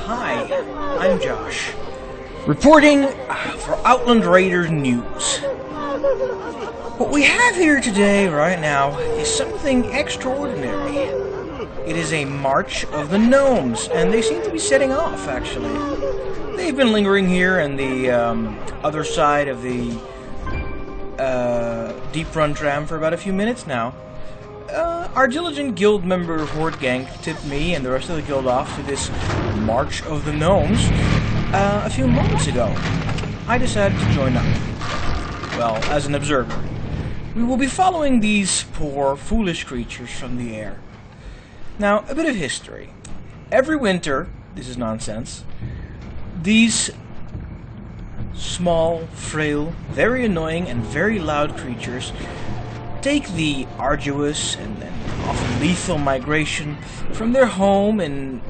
Hi, I'm Josh, reporting for Outland Raiders news. What we have here today, right now, is something extraordinary. It is a march of the Gnomes, and they seem to be setting off, actually. They've been lingering here on the other side of the Deeprun tram for about a few minutes now. Our diligent guild member Horde Gang tipped me and the rest of the guild off to this March of the Gnomes a few moments ago. I decided to join up. Well, as an observer. We will be following these poor, foolish creatures from the air. Now, a bit of history. Every winter, this is nonsense, these small, frail, very annoying and very loud creatures take the arduous and often lethal migration from their home in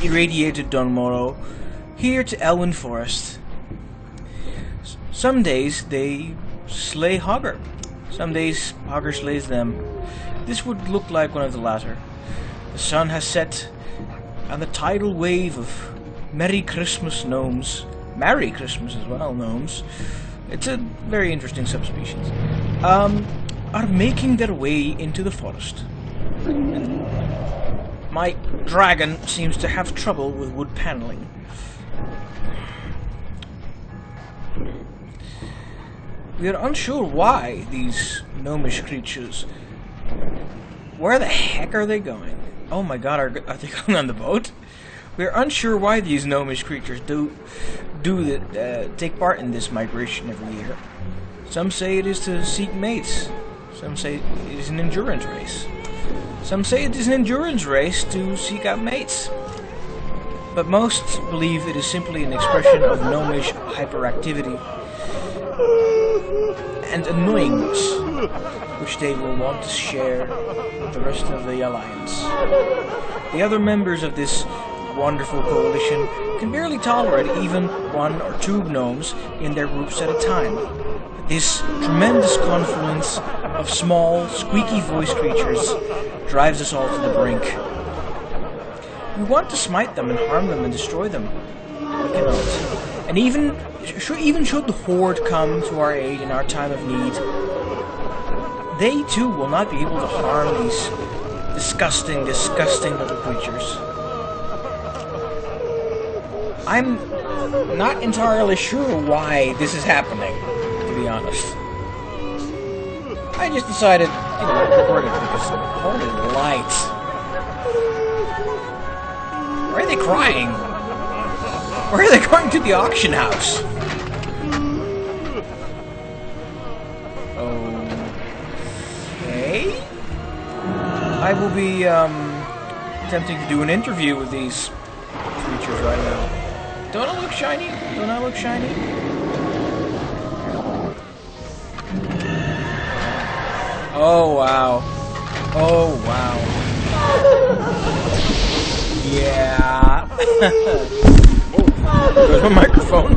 irradiated Dunmorrow here to Elwyn Forest. Some days they slay Hogger. Some days Hogger slays them. This would look like one of the latter. The sun has set, and the tidal wave of Merry Christmas Gnomes, Merry Christmas as well, Gnomes, it's a very interesting subspecies, are making their way into the forest. And my dragon seems to have trouble with wood paneling. We are unsure why these gnomish creatures... Where the heck are they going? Oh my god, are they going on the boat? We are unsure why these gnomish creatures take part in this migration every year. Some say it is to seek mates. Some say it is an endurance race. Some say it is an endurance race to seek out mates. But most believe it is simply an expression of gnomish hyperactivity and annoyingness, which they will want to share with the rest of the Alliance. The other members of this wonderful coalition can barely tolerate even one or two gnomes in their groups at a time. This tremendous confluence of small, squeaky-voiced creatures drives us all to the brink. We want to smite them and harm them and destroy them. We cannot. And even should the Horde come to our aid in our time of need, they too will not be able to harm these disgusting, disgusting little creatures. I'm not entirely sure why this is happening, to be honest. I just decided, to record it because, holy lights. Why are they crying? Where are they going to the auction house? Okay. I will be attempting to do an interview with these creatures right now. Don't I look shiny? Don't I look shiny? Oh wow. Oh wow. Yeah. There's my microphone.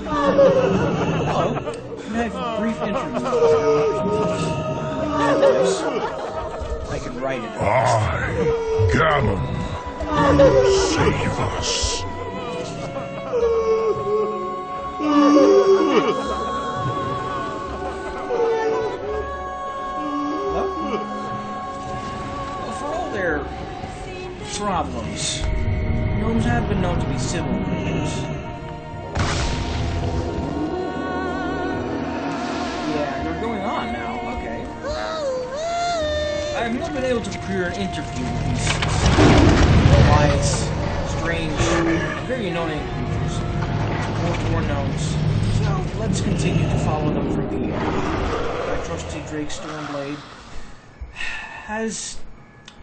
Hello. Can I have a brief interview? I can write it. Gammon, you save us. Problems. Gnomes have been known to be civil creatures. Yeah, they're going on now. Okay. I have not been able to procure an interview with these wise, strange, very annoying creatures. Poor gnomes. So let's continue to follow them through the air. My trusty Drake Stormblade has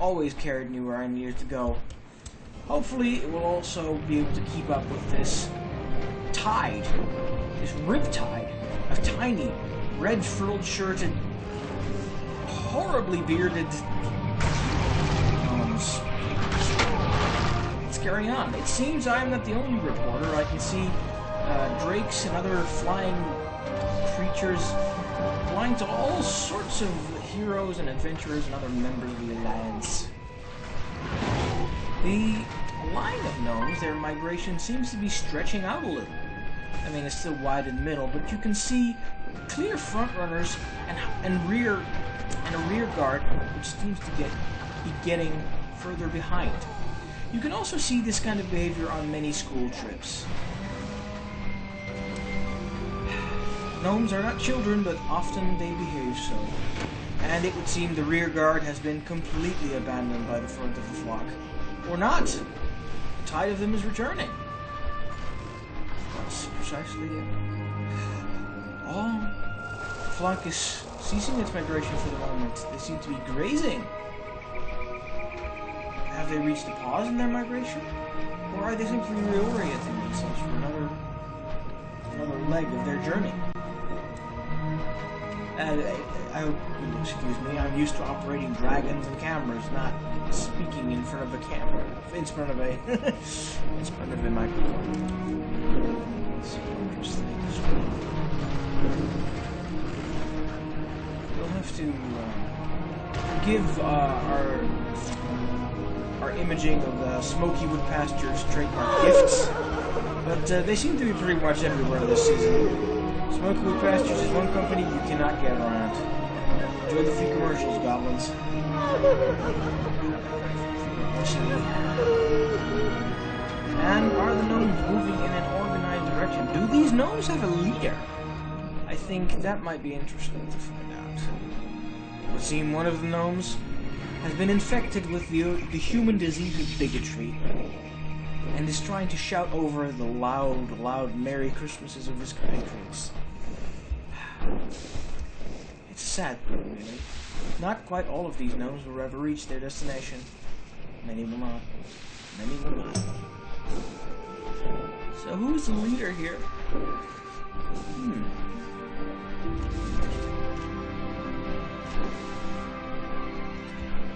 always carried me where I needed to go. Hopefully it will also be able to keep up with this tide, this riptide of tiny, red-frilled shirted, horribly bearded gnomes. Let's carry on. It seems I am not the only reporter. I can see drakes and other flying creatures applying to all sorts of heroes and adventurers and other members of the Alliance. The line of gnomes, their migration seems to be stretching out a little. I mean, it's still wide in the middle, but you can see clear front runners and a rear guard, which seems to be getting further behind. You can also see this kind of behavior on many school trips. Gnomes are not children, but often they behave so. And it would seem the rear guard has been completely abandoned by the front of the flock. Or not! The tide of them is returning. That's precisely it. Oh, the flock is ceasing its migration for the moment. They seem to be grazing. Have they reached a pause in their migration? Or are they simply reorienting themselves for another leg of their journey? I hope you'll excuse me. I'm used to operating dragons and cameras, not speaking in front of a camera, in front of a microphone. So interesting. We'll have to forgive our imaging of the Smoky Wood Pasture's trademark gifts, but they seem to be pretty much everywhere this season. Smoky Wood Pastures is one company you cannot get around. Enjoy the few commercials, goblins. And are the gnomes moving in an organized direction? Do these gnomes have a leader? I think that might be interesting to find out. It would seem one of the gnomes has been infected with the human disease of bigotry and is trying to shout over the loud Merry Christmases of his compatriots. It's a sad thing, really. Not quite all of these gnomes will ever reach their destination. Many will not. Many will not. So who's the leader here?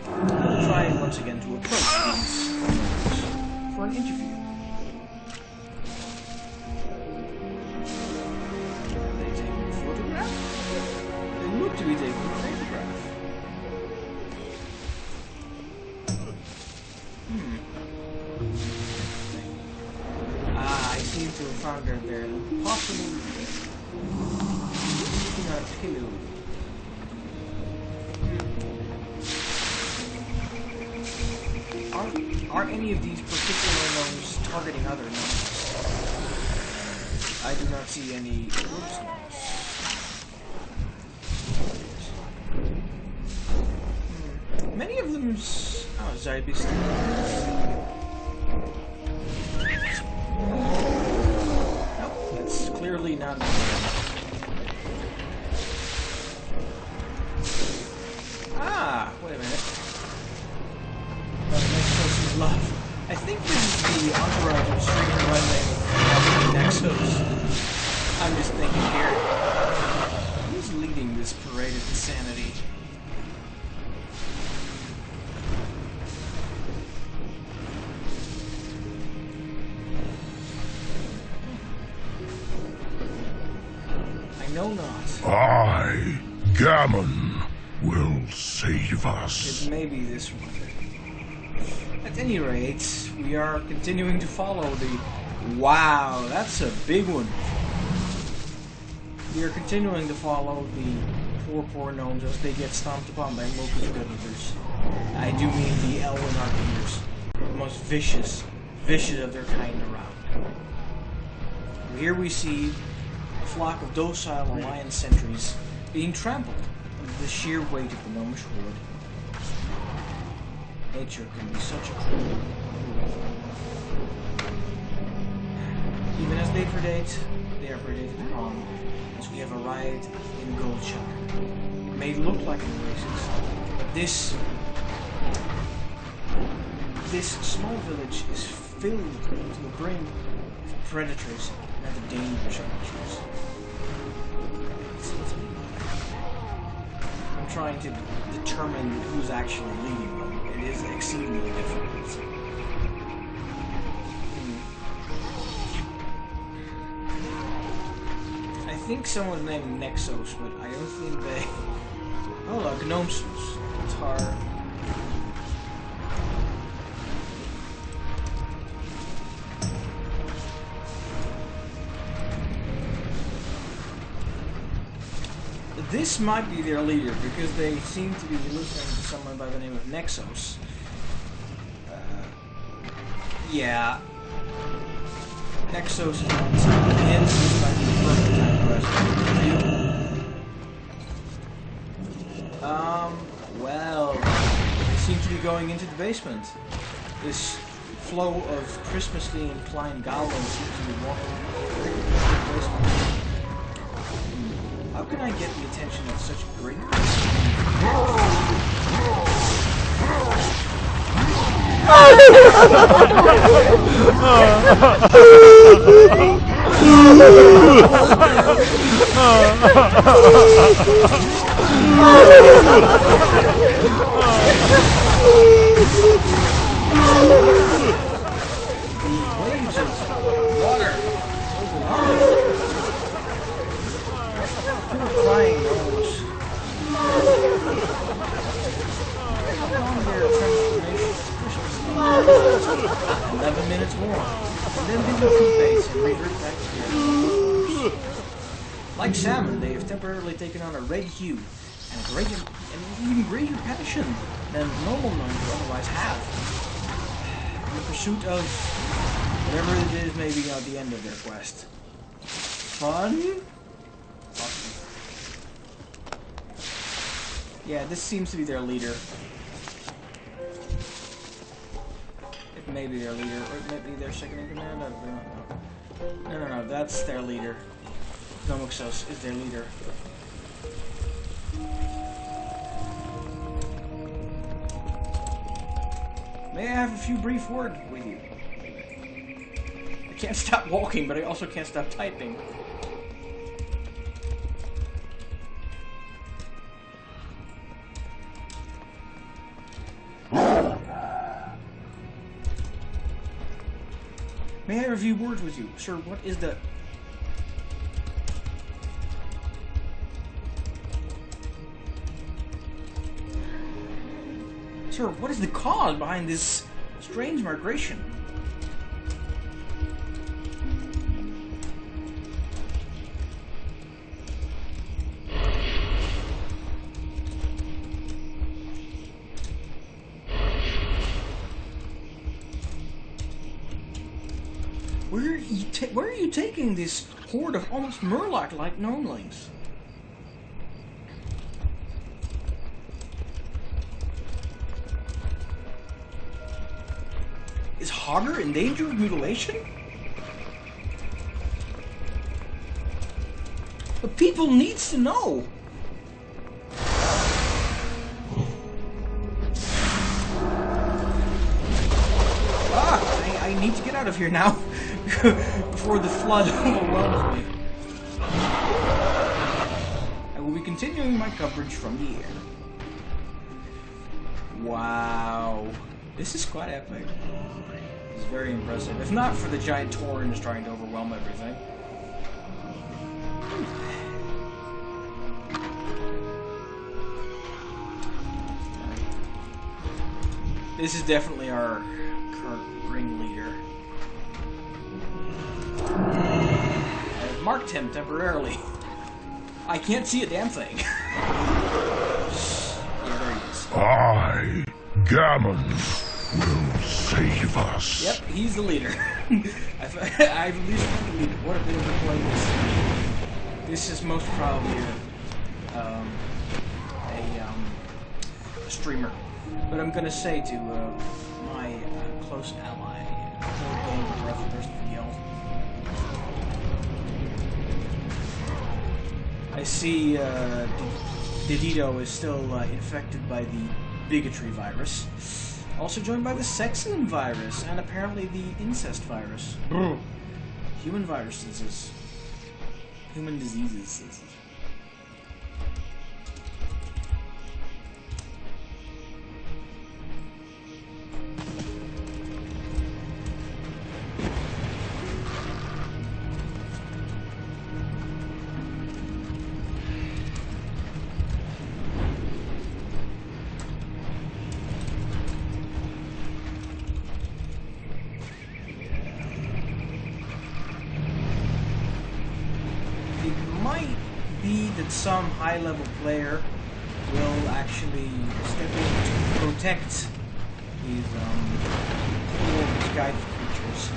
I'll try once again to approach these for an interview. Are they taking a photograph? They look to be taking a photograph. I seem to have found their possible leader. Not killed. Are any of these particular gnomes targeting other gnomes? I do not see any groups gnomes. Many of them. Oh, Zybis. Nope, that's clearly not. Ah, wait a minute. Love. I think this is the entourage of Street Runway of Nexus. I'm just thinking here. Who's leading this parade of insanity? I know not. I, Gammon, will save us. It may be this one. At any rate, we are continuing to follow the... Wow, that's a big one. We are continuing to follow the poor gnomes as they get stomped upon by Moku's good eaters. I do mean the Elven Archeaters, the most vicious of their kind around. Here we see a flock of docile Alliance sentries being trampled under the sheer weight of the gnomish horde. Nature can be such a cruel. Even as they are predated upon, as we have arrived in Goldshire. It may look like an oasis, but this small village is filled to the brim with predators and other dangerous creatures. I'm trying to determine who's actually leading them. It is exceedingly difficult. I think someone's named Nexos, but I don't think the bay. Oh, look, Gnomes tar. This might be their leader because they seem to be listening to someone by the name of Nexos. Yeah. Nexos is on side. Hence, this might be the perfect time for us to review. Well, they seem to be going into the basement. This flow of Christmas-themed inclined goblins seems to be walking into the basement. How can I get the attention of such great... waves of water. Crying gnomes. On their transformation to 11 minutes more. And then they will keep base and revert back to their course. Like salmon, they have temporarily taken on a red hue and an even greater passion than normal gnomes would otherwise have. In the pursuit of whatever it is may be at the end of their quest. Fun? Yeah, this seems to be their leader. It may be their leader, or it may be their second in command, I don't know. No, that's their leader. Nomoxos is their leader. May I have a few brief words with you? I can't stop walking, but I also can't stop typing. May I have a few words with you? Sir, what is the... Sir, what is the cause behind this strange migration? Where are you taking this horde of almost Murloc-like gnomelings? Is Hogger in danger of mutilation? The people needs to know. I need to get out of here now. Before the flood overwhelms me. I will be continuing my coverage from the air. Wow. This is quite epic. It's very impressive. If not for the giant torrents trying to overwhelm everything. This is definitely our current ring leader. I've marked him temporarily. I can't see a damn thing. Yeah, there he is. I, Gammon, will save us. Yep, he's the leader. I've at least found the leader. What a bit of a play this is most probably a streamer. But I'm gonna say to my close ally, I see Didito is still infected by the bigotry virus. Also joined by the sexism virus and apparently the incest virus. Human viruses. Human diseases. that some high-level player will actually step in to protect these cool misguided creatures.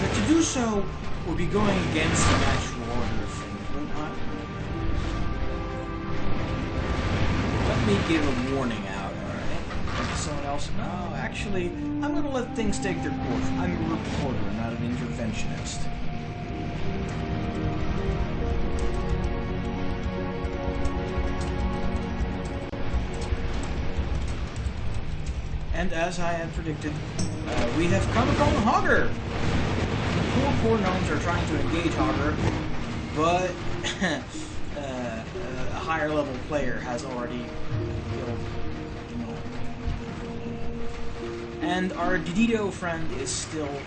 But to do so would be going against the natural order of things, would not? Let me give a warning out, alright? Someone else? No, actually, I'm going to let things take their course. I'm a reporter, not an interventionist. And as I had predicted, we have come upon Hogger! The poor gnomes are trying to engage Hogger, but a higher level player has already killed the gnome. And our Didito friend is still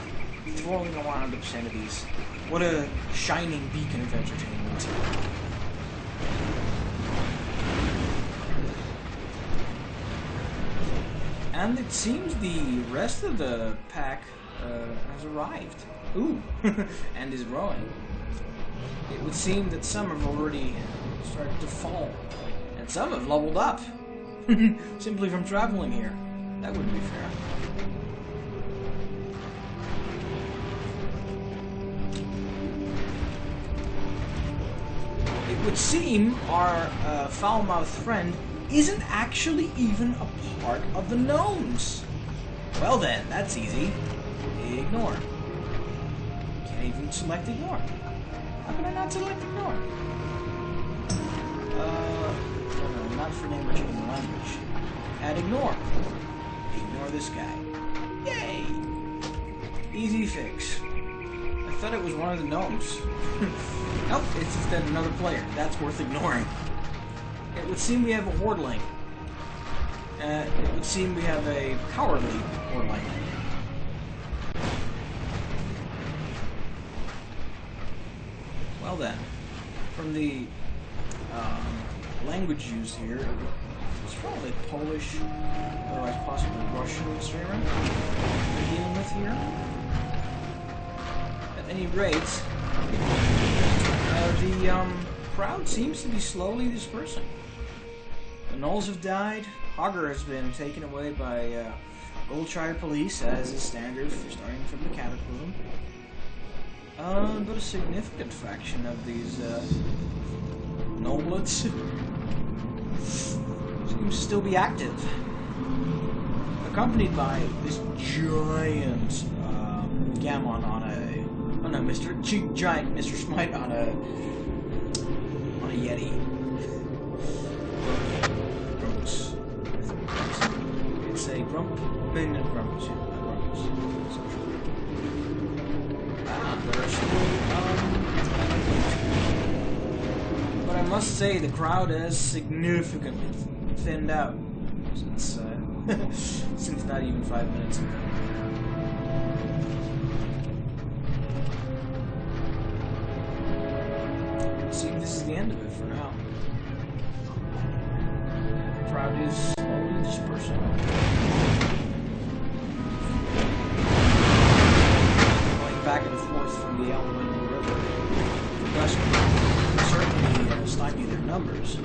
throwing around obscenities. What a shining beacon of entertainment. And it seems the rest of the pack has arrived. Ooh, and is growing. It would seem that some have already started to fall, and some have leveled up, simply from traveling here. That wouldn't be fair. It would seem our foul-mouthed friend isn't actually even a part of the gnomes. Well then, that's easy. Ignore. Can't even select ignore. How can I not select ignore? No, not for name or change in language. Add ignore. Ignore this guy. Yay! Easy fix. I thought it was one of the gnomes. Nope, it's instead another player. That's worth ignoring. It would seem we have a hordeling. It would seem we have a cowardly hordeling. Well then, from the language used here, it's probably Polish, otherwise possibly Russian streamer we're dealing with here. At any rate, the crowd seems to be slowly dispersing. The gnolls have died. Hogger has been taken away by Goldshire police, as is standard for starting from the Cataclysm. But a significant fraction of these noblets seems to still be active, accompanied by this giant Gammon on a, oh no, giant Mr. Smite on a Yeti. Grumps. It's a grump, minion grumps, yeah, grumps. There's but I must say the crowd has significantly thinned out since since not even 5 minutes ago. See, this is the end of it for now. The crowd is slowly dispersing. Going back and forth from the Outland River. Thus, certainly stymie their numbers. It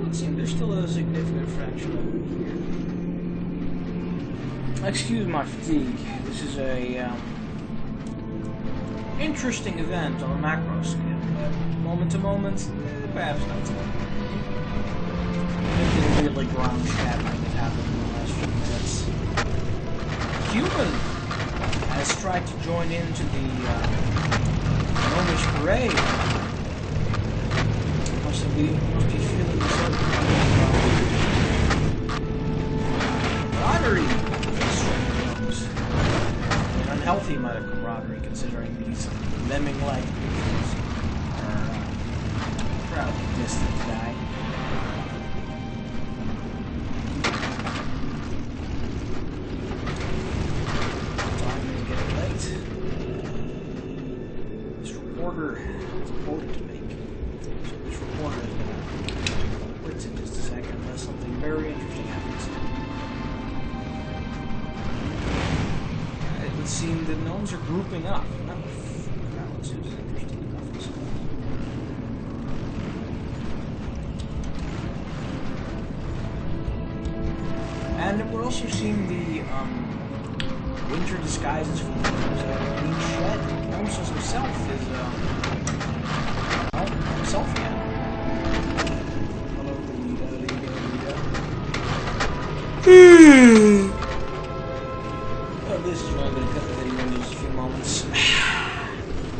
would seem there's still a significant fraction of them here. Excuse my fatigue. This is a interesting event on a macro scale. Moment to moment, perhaps not so much. Maybe a weirdly ground chat might have happened in the last few minutes. Human has tried to join into the Gnomish parade. Must be feeling the camaraderie. An unhealthy amount of camaraderie, considering these lemming-like creatures are proudly distant guy. Time is getting late. This reporter has a quota to make. So this reporter is going to quit in just a second unless something very interesting happens. It would seem the gnomes are grouping up. That seems interesting enough. And we're also seeing the winter disguises from the being shed. Gnomes himself is himself again. Hello, Lita. This is where I'm going to cut the video in just a few moments.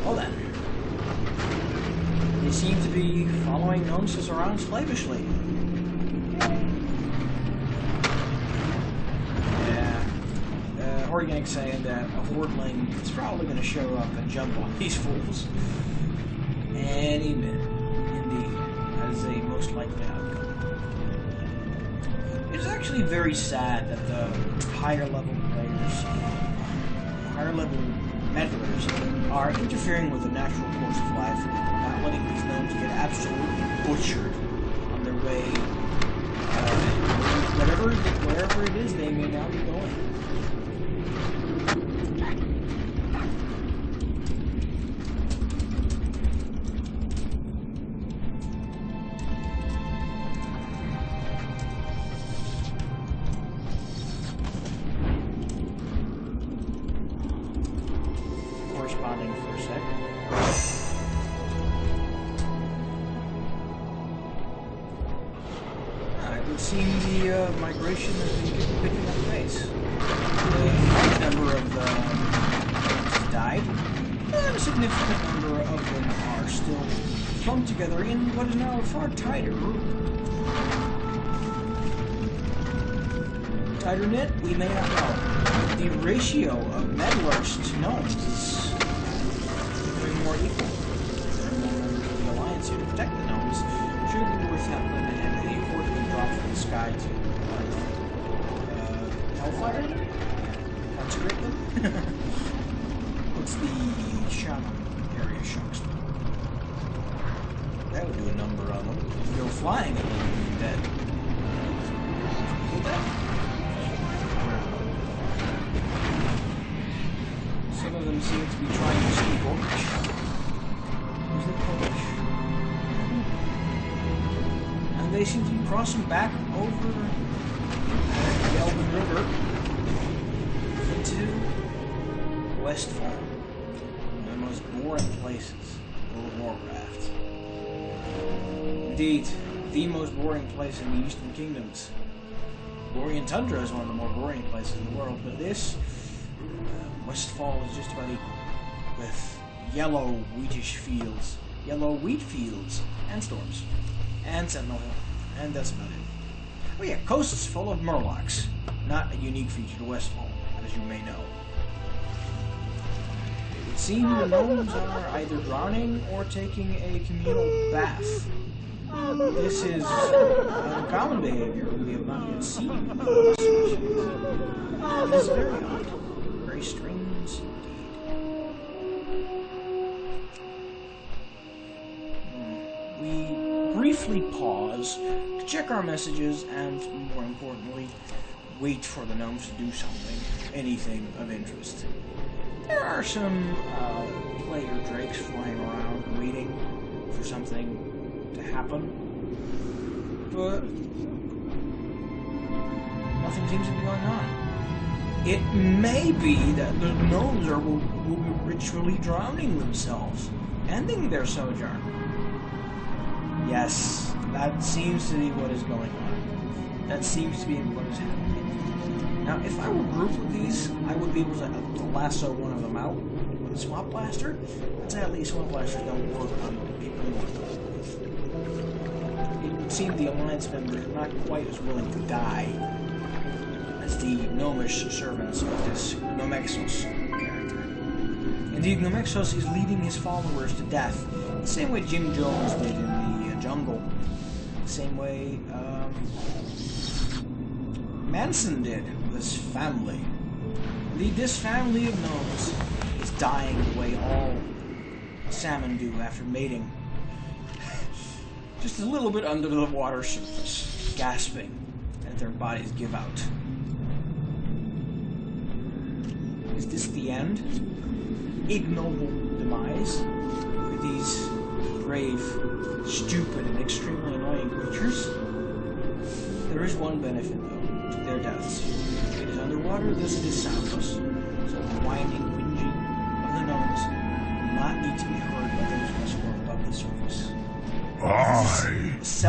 Well then. They seem to be following Gnomes around slavishly. Organic saying that a hordeling is probably going to show up and jump on these fools any minute, indeed, as a most likely outcome. It's actually very sad that the higher level players, higher level meddlers, are interfering with the natural course of life, not letting these gnomes get absolutely butchered on their way, wherever it is they may now be going. Corresponding for a sec. It would seem the migration has been picking up pace. A large number of have died, and a significant number of them are still clumped together in what is now a far tighter group. Tighter knit, we may not know. The ratio of meddlers to gnomes is becoming more equal. There are more members of the alliance here to protect the gnomes. Should be worth having and a horde being dropped from the sky to hellfire them? Consecrate them? What's the shaman area shocks them? That would do a number on them. If you go flying, it would be dead. Kill that? Some of them seem to be trying to speak Orcish. Is it Polish? And they seem to be crossing back over the Elben River into Westfall. One of the most boring places in World of Warcraft. Indeed, the most boring place in the Eastern Kingdoms. Borean Tundra is one of the more boring places in the world, but this Westfall is just about equal, with yellow wheatish fields, yellow wheat fields, and storms, and Sentinel Hill, and that's about it. Oh yeah, coasts full of murlocs, not a unique feature to Westfall, as you may know. It would seem the gnomes are either drowning or taking a communal bath. This is uncommon behavior we have not yet seen in the species. It is very odd. Very strange indeed. We briefly pause to check our messages and, more importantly, wait for the gnomes to do something, anything of interest. There are some player drakes flying around waiting for something to happen, but nothing seems to be going on. It may be that the gnomes will be ritually drowning themselves, ending their sojourn. Yes, that seems to be what is going on. That seems to be what is happening. Now, if I were grouped with these, I would be able to lasso one of them out with a swamp blaster. I'd say at least swamp blasters don't work on people who want them. It would seem the alliance members are not quite as willing to die as the gnomish servants of this Gnomexos character. Indeed, Gnomexos is leading his followers to death, the same way Jim Jones did in the jungle, the same way Manson did with his family. Indeed, this family of gnomes is dying the way all salmon do after mating. Just a little bit under the water surface, gasping as their bodies give out. Is this the end? Ignoble demise for these brave, stupid, and extremely annoying creatures? There is one benefit, though, to their deaths. water thus is soundless, so the whining, whinging of the gnomes will not need to be heard by those of us who are above the surface.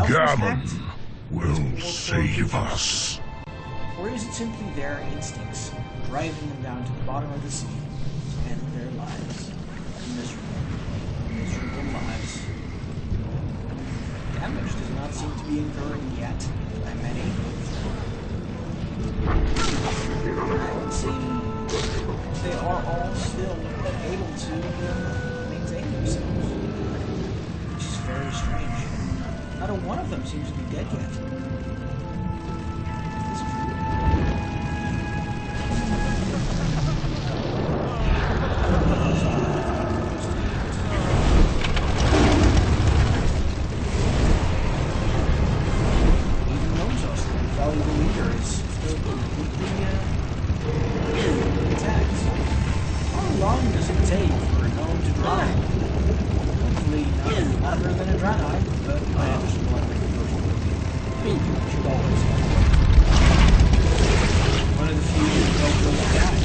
Gammon, will save us. Or is it simply their instincts driving them down to the bottom of the sea to end their lives? Miserable lives. Damage does not seem to be incurring yet by many. It seems they are all still able to maintain themselves, which is very strange. Not a one of them seems to be dead yet. Is this true? Even Gnomes, the valuable leader, is still completely attacked. How long does it take for a gnome to dry? Hopefully not longer than a dry, but I understand what I should always have. One of the few that don't really die.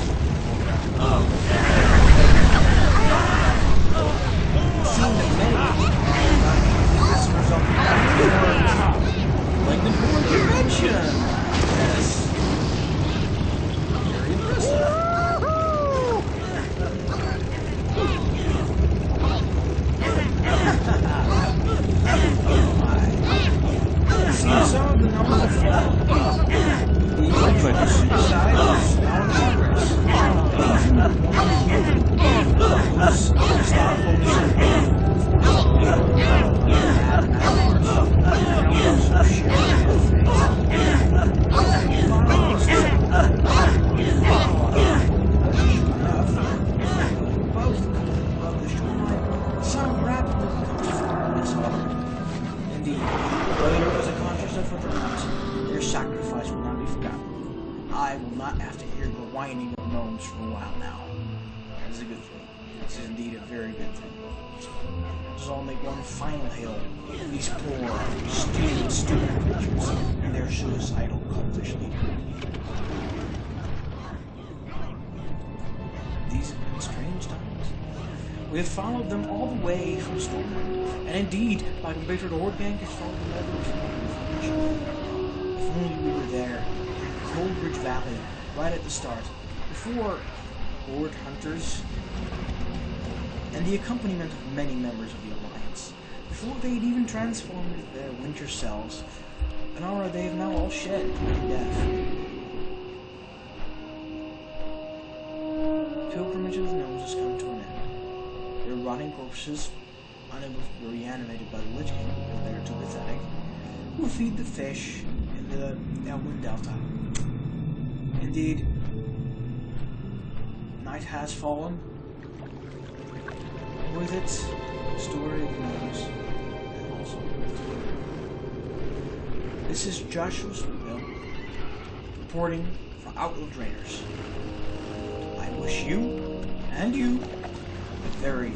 It seemed that many this result like the Dwarf Convention. Yes. Very impressive. Some of the numbers are falling. The electrical suicide is now in progress. Some rapidly becomes far less hard. Indeed, whether it was a conscious effort or not, their sacrifice will not be forgotten. I will not have to hear the whining of gnomes for a while now. That is a good thing. This is indeed a very good thing. Let us all make one final hail for these poor, stupid creatures and their suicidal cultish leader. These have been strange times. We have followed them all the way from Stormwind, and indeed, my compatriot Ordbank has followed the letters from information. If only we were there, in Coldbridge Valley, right at the start, before Horde Hunters and the accompaniment of many members of the Alliance, before they had even transformed into their winter selves, an aura they have now all shed in death. Pilgrimage of the Gnomes has come to an end. Their rotting corpses, unable to be reanimated by the Lich King because they are too pathetic, will feed the fish in the Outland Delta. Indeed, night has fallen. With it, the story of the Gnomes has also lived. This is Joshua Sweetmill, reporting for Outland Raiders. I wish you, and you, a very